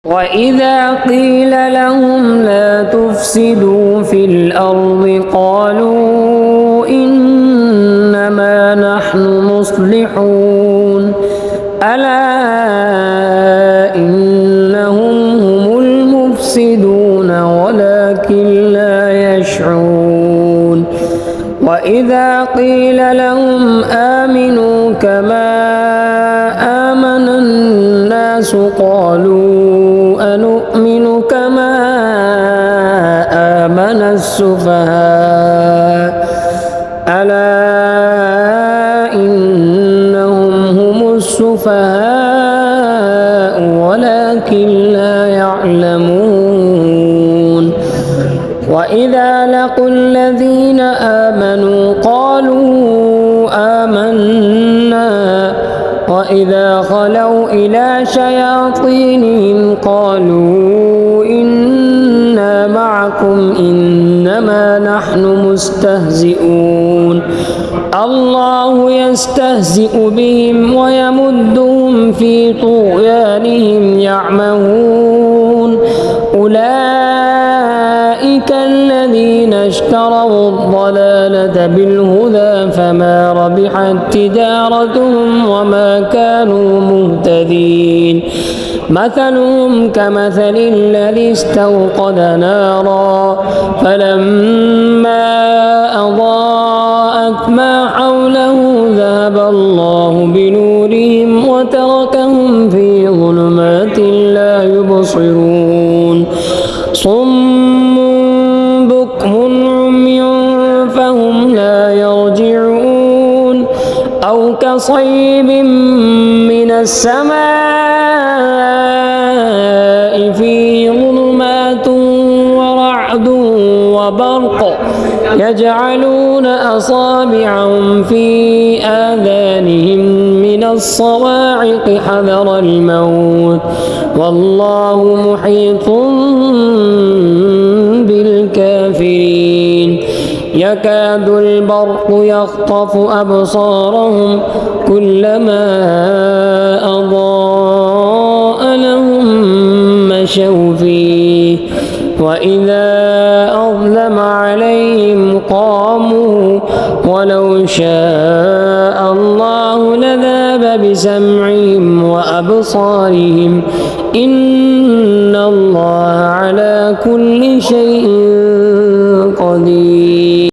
وإذا قيل لهم لا تفسدوا في الأرض قالوا إنما نحن مصلحون ألا إنهم هم المفسدون ولكن لا يشعرون وإذا قيل لهم آمنوا كما آمن الناس قالوا أنؤمن كما آمن السفهاء ألا إنهم هم السفهاء ولكن لا يعلمون وإذا لقوا الذين آمنوا قالوا آمنا وإذا خلوا إلى شياطينهم قالوا إنا معكم إنما نحن مستهزئون الله يستهزئ بهم ويمدهم في طغيانهم يعمهون أولئك الذين اشتروا الضلالة بالهدى فما ربحت تجارتهم وما كانوا مهتدين مثلهم كمثل الذي استوقد نارا فلما أضاءت ما حوله ذهب الله بنورهم وتركهم في ظلمات لا يبصرون صم بكم عمي فهم لا يرجعون أو كصيب من السماء فيه ظلمات ورعد وبرق يجعلون أصابعهم في آذانهم من الصواعق حذر الموت والله محيط بالكافرين يكاد البرق يخطف أبصارهم كلما أضاء لهم مشوا فيه وإذا أظلم عليهم قاموا ولو شاء الله لذهب بسمعهم وأبصارهم إن الله على كل شيء قدير.